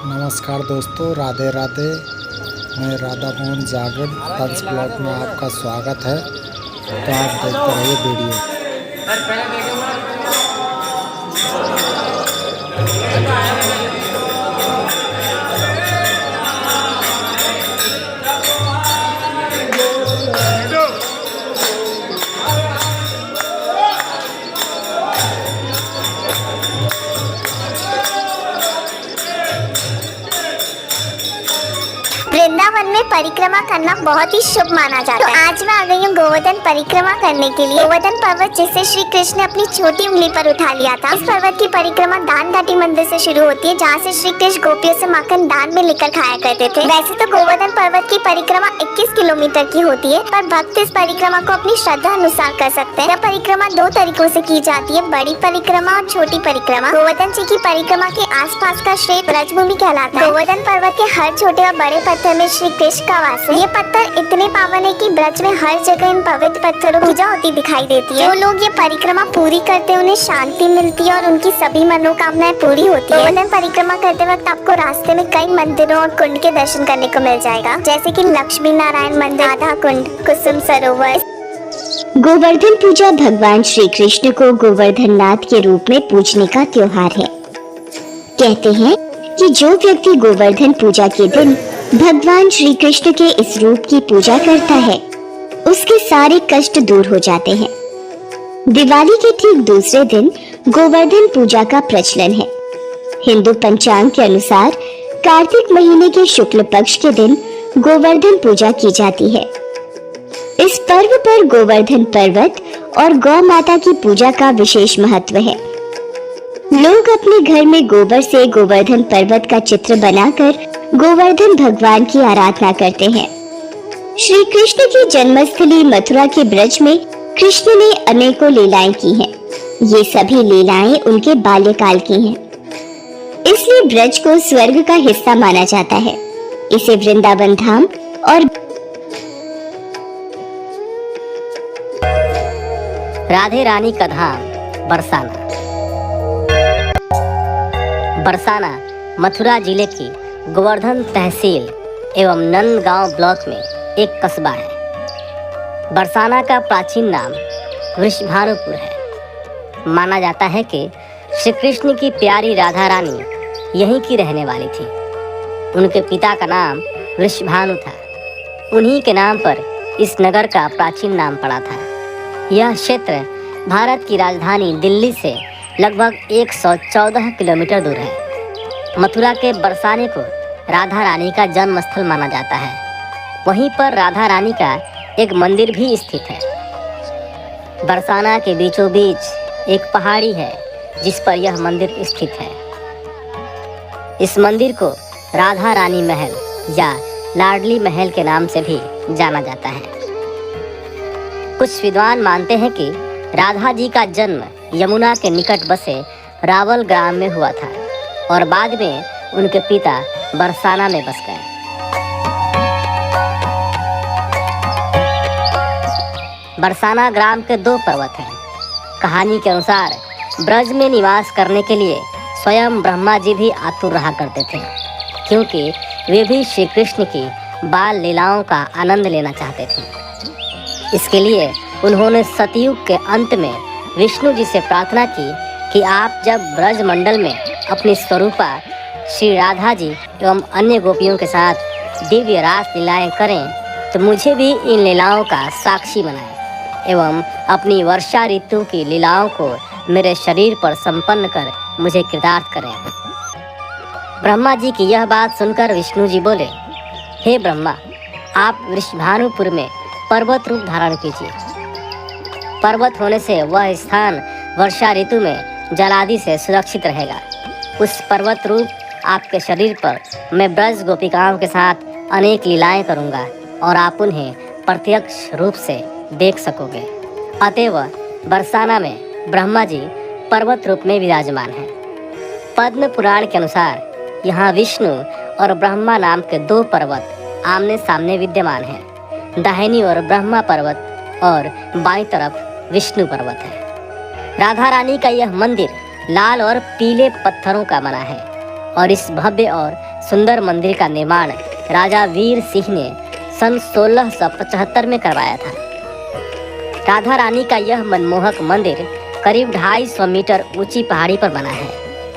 नमस्कार दोस्तों, राधे राधे। मैं राधा मोहन जागड़ हंस ब्लॉग में आपका स्वागत है। तो आप देखते रहिए वीडियो। वृंदावन में परिक्रमा करना बहुत ही शुभ माना जाता है। तो आज मैं आ गई हूँ गोवर्धन परिक्रमा करने के लिए। गोवर्धन पर्वत जिसे श्री कृष्ण ने अपनी छोटी उंगली पर उठा लिया था। इस पर्वत की परिक्रमा दान घाटी मंदिर से शुरू होती है, जहाँ से श्री कृष्ण गोपियों से माखन दान में लेकर खाया करते थे। वैसे तो गोवर्धन पर्वत की परिक्रमा 21 किलोमीटर की होती है, पर भक्त इस परिक्रमा को अपनी श्रद्धा अनुसार कर सकते हैं। यह परिक्रमा दो तरीकों से की जाती है, बड़ी परिक्रमा और छोटी परिक्रमा। गोवर्धन जी की परिक्रमा के आसपास का क्षेत्र ब्रजभूमि कहलाता है। गोवर्धन पर्वत के हर छोटे और बड़े पत्थर में श्री कृष्ण का वास है। ये पत्थर इतने पावन है कि ब्रज में हर जगह इन पवित्र पत्थरों की पूजा होती दिखाई देती है। जो लोग ये परिक्रमा पूरी करते हैं उन्हें शांति मिलती है और उनकी सभी मनोकामनाएं पूरी होती है। गोवर्धन परिक्रमा करते वक्त आपको रास्ते में कई मंदिरों और कुंड के दर्शन करने को मिल जाएगा, जैसे कि लक्ष्मी नारायण मंदिर, राधा कुंड, कुसुम सरोवर। गोवर्धन पूजा भगवान श्री कृष्ण को गोवर्धन नाथ के रूप में पूजने का त्योहार है। कहते हैं कि जो व्यक्ति गोवर्धन पूजा के दिन भगवान श्री कृष्ण के इस रूप की पूजा करता है, उसके सारे कष्ट दूर हो जाते हैं। दिवाली के ठीक दूसरे दिन गोवर्धन पूजा का प्रचलन है। हिंदू पंचांग के अनुसार कार्तिक महीने के शुक्ल पक्ष के दिन गोवर्धन पूजा की जाती है। इस पर्व पर गोवर्धन पर्वत और गौ माता की पूजा का विशेष महत्व है। लोग अपने घर में गोबर से गोवर्धन पर्वत का चित्र बनाकर गोवर्धन भगवान की आराधना करते हैं। श्री कृष्ण की जन्मस्थली मथुरा के ब्रज में कृष्ण ने अनेकों लीलाएं की हैं। ये सभी लीलाएं उनके बाल्यकाल की हैं। इसलिए ब्रज को स्वर्ग का हिस्सा माना जाता है। इसे वृंदावन धाम और राधे रानी का धाम बरसाना। बरसाना मथुरा जिले की गोवर्धन तहसील एवं नंदगांव ब्लॉक में एक कस्बा है। बरसाना का प्राचीन नाम वृषभानुपुर है। माना जाता है कि श्री कृष्ण की प्यारी राधा रानी यहीं की रहने वाली थी। उनके पिता का नाम वृषभानु था। उन्हीं के नाम पर इस नगर का प्राचीन नाम पड़ा था। यह क्षेत्र भारत की राजधानी दिल्ली से लगभग 114 किलोमीटर दूर है। मथुरा के बरसाने को राधा रानी का जन्म स्थल माना जाता है। वहीं पर राधा रानी का एक मंदिर भी स्थित है। बरसाना के बीचों बीच एक पहाड़ी है जिस पर यह मंदिर स्थित है। इस मंदिर को राधा रानी महल या लाडली महल के नाम से भी जाना जाता है। कुछ विद्वान मानते हैं कि राधा जी का जन्म यमुना के निकट बसे रावल ग्राम में हुआ था और बाद में उनके पिता बरसाना में बस गए। बरसाना ग्राम के दो पर्वत हैं। कहानी के अनुसार ब्रज में निवास करने के लिए स्वयं ब्रह्मा जी भी आतुर रहा करते थे, क्योंकि वे भी श्री कृष्ण की बाल लीलाओं का आनंद लेना चाहते थे। इसके लिए उन्होंने सतयुग के अंत में विष्णु जी से प्रार्थना की कि आप जब ब्रज मंडल में अपनी स्वरूपा श्री राधा जी एवं अन्य गोपियों के साथ दिव्य रास लीलाएं करें, तो मुझे भी इन लीलाओं का साक्षी बनाएं एवं अपनी वर्षा ऋतु की लीलाओं को मेरे शरीर पर संपन्न कर मुझे कृतार्थ करें। ब्रह्मा जी की यह बात सुनकर विष्णु जी बोले, हे ब्रह्मा, आप वृषभानुपुर में पर्वत रूप धारण कीजिए। पर्वत होने से वह स्थान वर्षा ऋतु में जलादि से सुरक्षित रहेगा। उस पर्वत रूप आपके शरीर पर मैं ब्रज गोपिकाओं के साथ अनेक लीलाएं करूंगा और आप उन्हें प्रत्यक्ष रूप से देख सकोगे। अतएव बरसाना में ब्रह्मा जी पर्वत रूप में विराजमान हैं। पद्म पुराण के अनुसार यहाँ विष्णु और ब्रह्मा नाम के दो पर्वत आमने सामने विद्यमान हैं। दाहिनी ओर ब्रह्मा पर्वत और बाईं तरफ विष्णु पर्वत है। राधा रानी का यह मंदिर लाल और पीले पत्थरों का बना है और इस भव्य और सुंदर मंदिर का निर्माण राजा वीर सिंह ने सन 1675 में करवाया था। राधा रानी का यह मनमोहक मंदिर करीब 250 मीटर ऊंची पहाड़ी पर बना है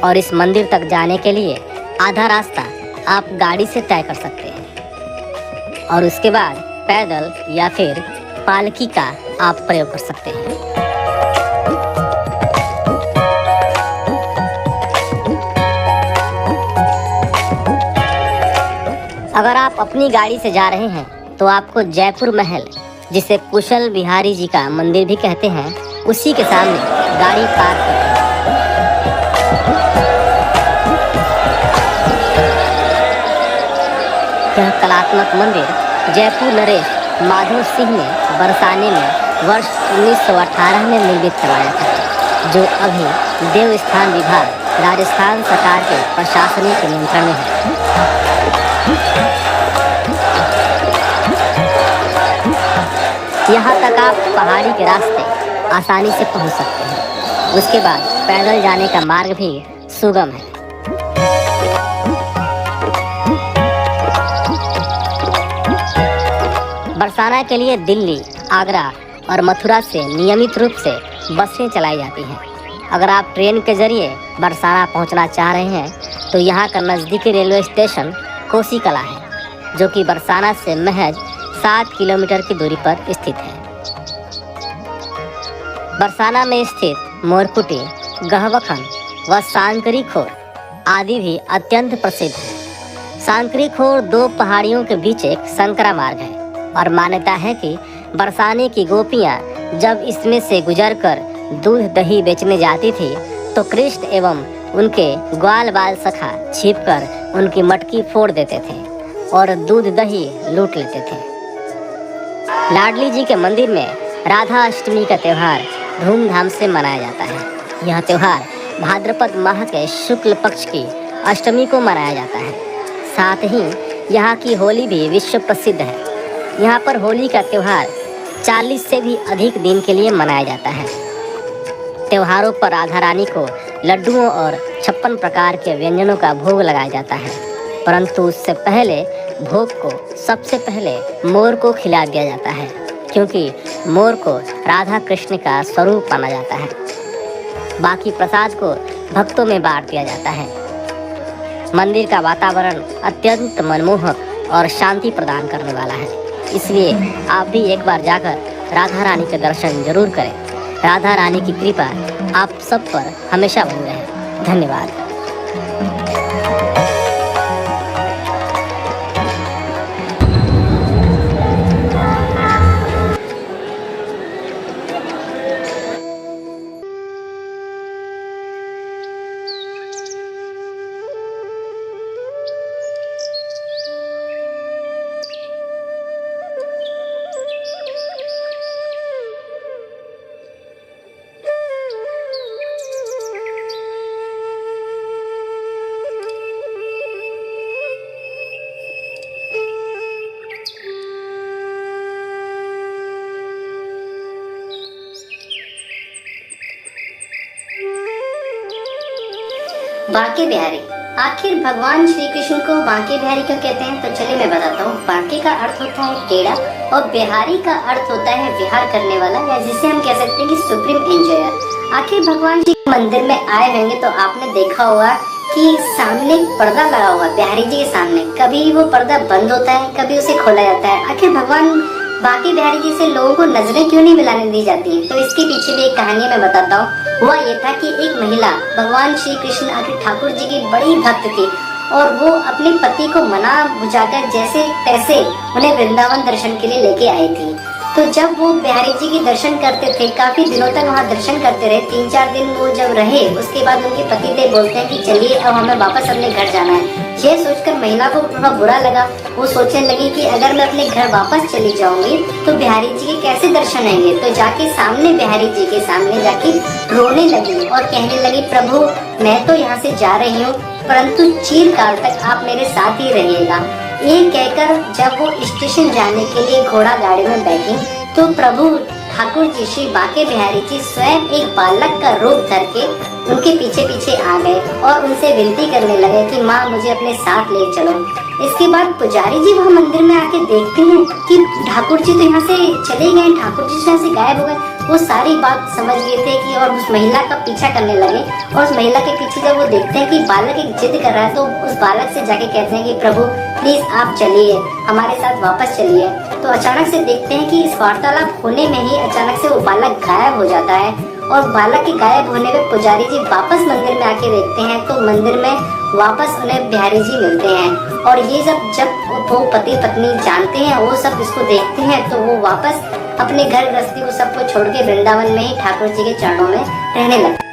और इस मंदिर तक जाने के लिए आधा रास्ता आप गाड़ी से तय कर सकते हैं और उसके बाद पैदल या फिर पालकी का आप प्रयोग कर सकते हैं। अगर आप अपनी गाड़ी से जा रहे हैं तो आपको जयपुर महल, जिसे कुशल बिहारी जी का मंदिर भी कहते हैं, उसी के सामने गाड़ी पार्क करनी है। यह कलात्मक मंदिर जयपुर नरेश माधव सिंह ने बरसाने में वर्ष 1918 में निर्मित करवाया था, जो अभी देवस्थान विभाग राजस्थान सरकार के प्रशासनिक नियंत्रण में है। यहाँ तक आप पहाड़ी के रास्ते आसानी से पहुँच सकते हैं। उसके बाद पैदल जाने का मार्ग भी सुगम है। बरसाना के लिए दिल्ली, आगरा और मथुरा से नियमित रूप से बसें चलाई जाती हैं। अगर आप ट्रेन के जरिए बरसाना पहुंचना चाह रहे हैं तो यहाँ का नज़दीकी रेलवे स्टेशन कोसी कला है, जो कि बरसाना से महज 7 किलोमीटर की दूरी पर स्थित है। बरसाना में स्थित मोरकुटी, गहवखन व सांकरी खोर आदि भी अत्यंत प्रसिद्ध है। सांकरी खोर 2 पहाड़ियों के बीच एक संकरा मार्ग है और मान्यता है कि बरसाने की गोपियाँ जब इसमें से गुजरकर दूध दही बेचने जाती थी तो कृष्ण एवं उनके ग्वाल बाल सखा छिपकर उनकी मटकी फोड़ देते थे और दूध दही लूट लेते थे। लाडली जी के मंदिर में राधा अष्टमी का त्यौहार धूमधाम से मनाया जाता है। यह त्यौहार भाद्रपद माह के शुक्ल पक्ष की अष्टमी को मनाया जाता है। साथ ही यहाँ की होली भी विश्व प्रसिद्ध है। यहाँ पर होली का त्यौहार 40 से भी अधिक दिन के लिए मनाया जाता है। त्योहारों पर राधा रानी को लड्डुओं और 56 प्रकार के व्यंजनों का भोग लगाया जाता है, परंतु उससे पहले भोग को सबसे पहले मोर को खिला दिया जाता है, क्योंकि मोर को राधा कृष्ण का स्वरूप माना जाता है। बाकी प्रसाद को भक्तों में बांट दिया जाता है। मंदिर का वातावरण अत्यंत मनमोहक और शांति प्रदान करने वाला है, इसलिए आप भी एक बार जाकर राधा रानी के दर्शन जरूर करें। राधा रानी की कृपा आप सब पर हमेशा बनी रहे। धन्यवाद। बांके बिहारी, आखिर भगवान श्री कृष्ण को बांके बिहारी क्यों कहते हैं? तो चलिए मैं बताता हूँ। बांके का अर्थ होता है टेढ़ा और बिहारी का अर्थ होता है विहार करने वाला, या जिसे हम कह सकते हैं कि सुप्रीम एंजॉयर। आखिर भगवान जी मंदिर में आए होंगे तो आपने देखा होगा कि सामने पर्दा लगा हुआ बिहारी जी के सामने। कभी वो पर्दा बंद होता है, कभी उसे खोला जाता है। आखिर भगवान बांके बिहारी जी से लोगों को नजरें क्यों नहीं मिलाने दी जाती हैं? तो इसके पीछे भी एक कहानी मैं बताता हूँ। हुआ ये था कि एक महिला भगवान श्री कृष्ण आखिर ठाकुर जी की बड़ी भक्त थी और वो अपने पति को मना बुझाकर जैसे तैसे उन्हें वृंदावन दर्शन के लिए लेके आई थी। तो जब वो बिहारी जी के दर्शन करते थे, काफी दिनों तक वहाँ दर्शन करते रहे, 3-4 दिन वो जब रहे, उसके बाद उनके पति देव बोलते हैं कि चलिए अब हमें वापस अपने घर जाना है। ये सोचकर महिला को थोड़ा बुरा लगा। वो सोचने लगी कि अगर मैं अपने घर वापस चली जाऊंगी तो बिहारी जी के कैसे दर्शन आएंगे। तो जाके सामने बिहारी जी के सामने जाके रोने लगी और कहने लगी, प्रभु मैं तो यहाँ से जा रही हूँ, परंतु चिरकाल तक आप मेरे साथ ही रहिएगा। ये कहकर जब वो स्टेशन जाने के लिए घोड़ा गाड़ी में बैठी तो प्रभु ठाकुर जी श्री बांके बिहारी जी स्वयं एक बालक का रूप धर के उनके पीछे पीछे आ गए और उनसे विनती करने लगे कि माँ मुझे अपने साथ ले चलो। इसके बाद पुजारी जी वहाँ मंदिर में आके देखते हैं कि ठाकुर जी तो यहाँ से चले गए, ठाकुर जी यहाँ से गायब हो गए। वो सारी बात समझ गए थे कि और उस महिला का पीछा करने लगे और उस महिला के पीछे जब वो देखते हैं कि बालक एक जिद कर रहा है तो उस बालक से जाके कहते हैं कि प्रभु प्लीज आप चलिए, हमारे साथ वापस चलिए। तो अचानक से देखते हैं कि इस वार्तालाप होने में ही अचानक से वो बालक गायब हो जाता है और बालक के गायब होने पे पुजारी जी वापस मंदिर में आके देखते हैं तो मंदिर में वापस उन्हें बिहारी जी मिलते हैं। और ये जब वो पति पत्नी जानते हैं, वो सब इसको देखते हैं तो वो वापस अपने घर गृहस्थी को सबको छोड़ के वृंदावन में ही ठाकुर जी के चरणों में रहने लगते।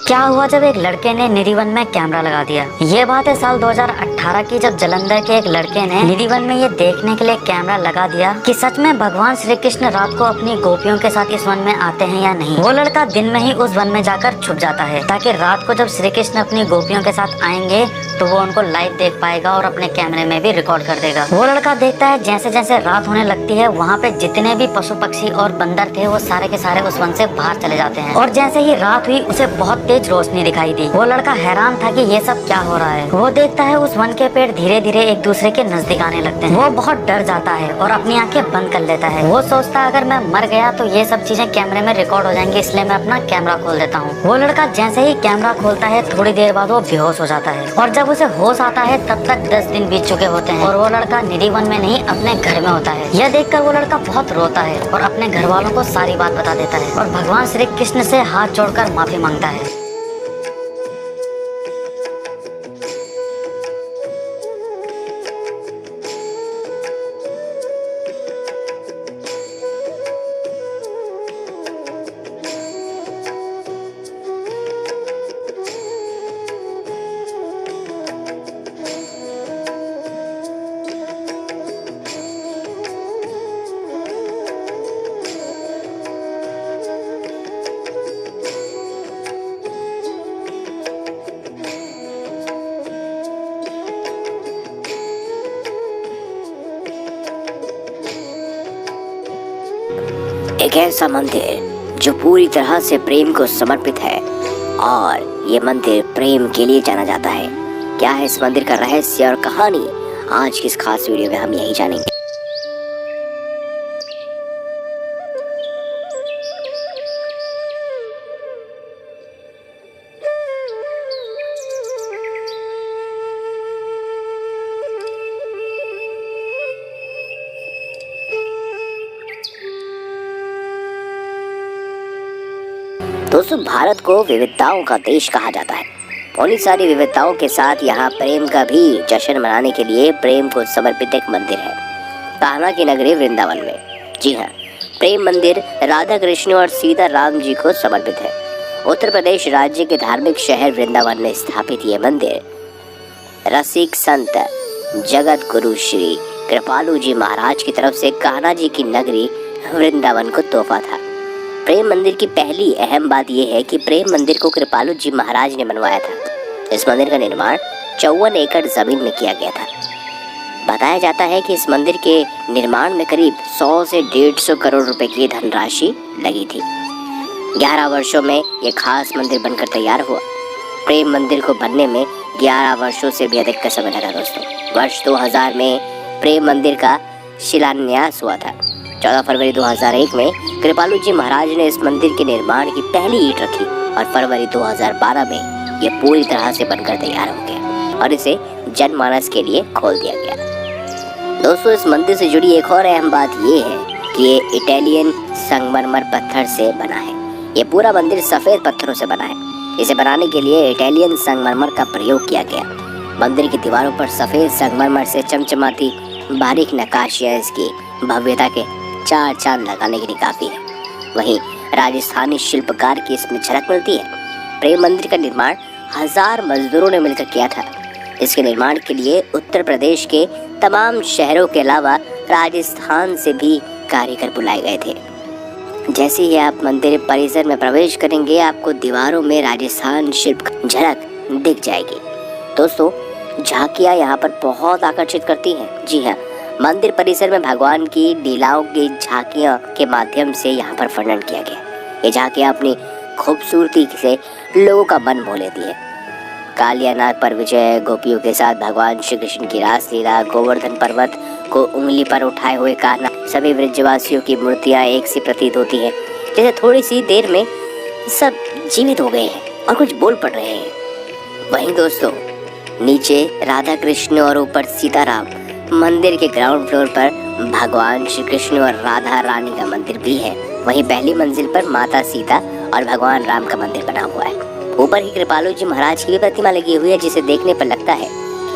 क्या हुआ जब एक लड़के ने निधि वन में कैमरा लगा दिया। ये बात है साल 2018 की, जब जालंधर के एक लड़के ने निधि वन में ये देखने के लिए कैमरा लगा दिया कि सच में भगवान श्री कृष्ण रात को अपनी गोपियों के साथ इस वन में आते हैं या नहीं। वो लड़का दिन में ही उस वन में जाकर छुप जाता है ताकि रात को जब श्री कृष्ण अपनी गोपियों के साथ आएंगे तो वो उनको लाइव देख पाएगा और अपने कैमरे में भी रिकॉर्ड कर देगा। वो लड़का देखता है जैसे जैसे रात होने लगती है वहाँ पे जितने भी पशु पक्षी और बंदर थे वो सारे के सारे उस वन से बाहर चले जाते हैं और जैसे ही रात हुई उसे बहुत तेज रोशनी दिखाई दी। वो लड़का हैरान था कि ये सब क्या हो रहा है। वो देखता है उस वन के पेड़ धीरे धीरे एक दूसरे के नजदीक आने लगते हैं। वो बहुत डर जाता है और अपनी आंखें बंद कर लेता है। वो सोचता है अगर मैं मर गया तो ये सब चीजें कैमरे में रिकॉर्ड हो जाएंगी, इसलिए मैं अपना कैमरा खोल देता हूँ। वो लड़का जैसे ही कैमरा खोलता है थोड़ी देर बाद वो बेहोश हो जाता है और जब उसे होश आता है तब तक 10 दिन बीत चुके होते हैं और वो लड़का निधि वन में नहीं अपने घर में होता है। यह देखकर वो लड़का बहुत रोता है और अपने घर वालों को सारी बात बता देता है और भगवान श्री कृष्ण से हाथ जोड़कर माफी मांगता है। एक ऐसा मंदिर जो पूरी तरह से प्रेम को समर्पित है और ये मंदिर प्रेम के लिए जाना जाता है। क्या है इस मंदिर का रहस्य और कहानी, आज की इस खास वीडियो में हम यही जानेंगे। दोस्तों, भारत को विविधताओं का देश कहा जाता है। उन्हीं सारी विविधताओं के साथ यहाँ प्रेम का भी जश्न मनाने के लिए प्रेम को समर्पित एक मंदिर है कान्हा की नगरी वृंदावन में। जी हाँ, प्रेम मंदिर राधा कृष्ण और सीता राम जी को समर्पित है। उत्तर प्रदेश राज्य के धार्मिक शहर वृंदावन में स्थापित ये मंदिर रसिक संत जगत गुरु श्री कृपालु जी महाराज की तरफ से कान्हा जी की नगरी वृंदावन को तोहफा था। प्रेम मंदिर की पहली अहम बात यह है कि प्रेम मंदिर को कृपालु जी महाराज ने बनवाया था। इस मंदिर का निर्माण 54 एकड़ जमीन में किया गया था। बताया जाता है कि इस मंदिर के निर्माण में करीब 100 से 150 करोड़ रुपए की धनराशि लगी थी। 11 वर्षों में यह खास मंदिर बनकर तैयार हुआ। प्रेम मंदिर को बनने में 11 वर्षों से भी अधिक का समय लगा दोस्तों। वर्ष 2000 में प्रेम मंदिर का शिलान्यास हुआ था। 14 फरवरी 2001 में कृपालु जी महाराज ने इस मंदिर के निर्माण की पहली ईंट रखी और फरवरी 2012 में यह पूरी तरह से बनकर तैयार हो गया और इसे जनमानस के लिए खोल दिया गया। दोस्तों, इस मंदिर से जुड़ी एक और अहम बात यह है कि ये इटालियन संगमरमर पत्थर से बना है। ये पूरा मंदिर सफेद पत्थरों से बना है। इसे बनाने के लिए इटालियन संगमरमर का प्रयोग किया गया। मंदिर की दीवारों पर सफेद संगमरमर से चमचमाती बारीक नक्काशियां इसकी भव्यता के 4 चांद लगाने के लिए काफी है। वहीं राजस्थानी शिल्पकार की इसमें झलक मिलती है। प्रेम मंदिर का निर्माण 1000 मजदूरों ने मिलकर किया था। इसके निर्माण के लिए उत्तर प्रदेश के तमाम शहरों के अलावा राजस्थान से भी कारीगर बुलाए गए थे। जैसे ही आप मंदिर परिसर में प्रवेश करेंगे, आपको दीवारों में राजस्थान शिल्प झलक दिख जाएगी। दोस्तों, झांकियां यहाँ पर बहुत आकर्षित करती हैं। जी हाँ, मंदिर परिसर में भगवान की लीलाओं की झांकियां के माध्यम से यहाँ पर वर्णन किया गया। ये झांकियां अपनी खूबसूरती से लोगों का मन मोह लेती है। कालियानाग पर विजय, गोपियों के साथ भगवान श्री कृष्ण की रासलीला, गोवर्धन पर्वत को उंगली पर उठाए हुए कान्हा, सभी ब्रजवासियों की मूर्तियां एक सी प्रतीत होती हैं, जैसे थोड़ी सी देर में सब जीवित हो गए हैं और कुछ बोल पड़ रहे हैं। वहीं दोस्तों, नीचे राधा कृष्ण और ऊपर सीताराम, मंदिर के ग्राउंड फ्लोर पर भगवान श्री कृष्ण और राधा रानी का मंदिर भी है। वहीं पहली मंजिल पर माता सीता और भगवान राम का मंदिर बना हुआ है। ऊपर ही कृपालु जी महाराज की भी प्रतिमा लगी हुई है, जिसे देखने पर लगता है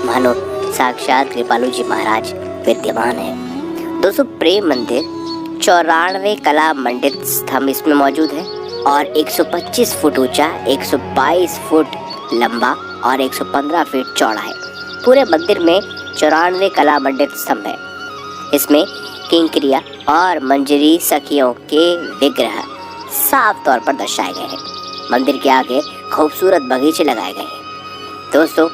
मानो साक्षात कृपालु जी महाराज विद्यमान है। दोस्तों, प्रेम मंदिर 94 कला मंडित स्तंभ इसमें मौजूद है और 125 फुट ऊंचा, 122 फुट लंबा और 115 फीट चौड़ा है। पूरे मंदिर में 94 कला मंडित स्तंभ है। इसमें किंकरिया और मंजरी सखियों के विग्रह साफ तौर पर दर्शाए गए हैं। मंदिर के आगे खूबसूरत बगीचे लगाए गए हैं। दोस्तों,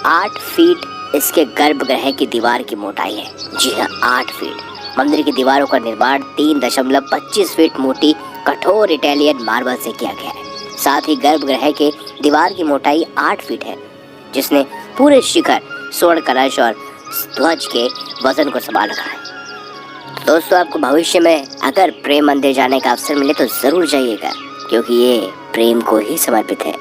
8 फीट इसके गर्भगृह की दीवार की मोटाई है। जी हाँ, 8 फीट। मंदिर की दीवारों का निर्माण 3.25 फीट मोटी कठोर इटालियन मार्बल से किया गया है। साथ ही गर्भगृह के दीवार की मोटाई 8 फीट है, जिसने पूरे शिखर, स्वर्ण कलश और ध्वज के वजन को संभाल रखा है। दोस्तों, आपको भविष्य में अगर प्रेम मंदिर जाने का अवसर मिले तो जरूर जाइएगा, क्योंकि ये प्रेम को ही समर्पित है।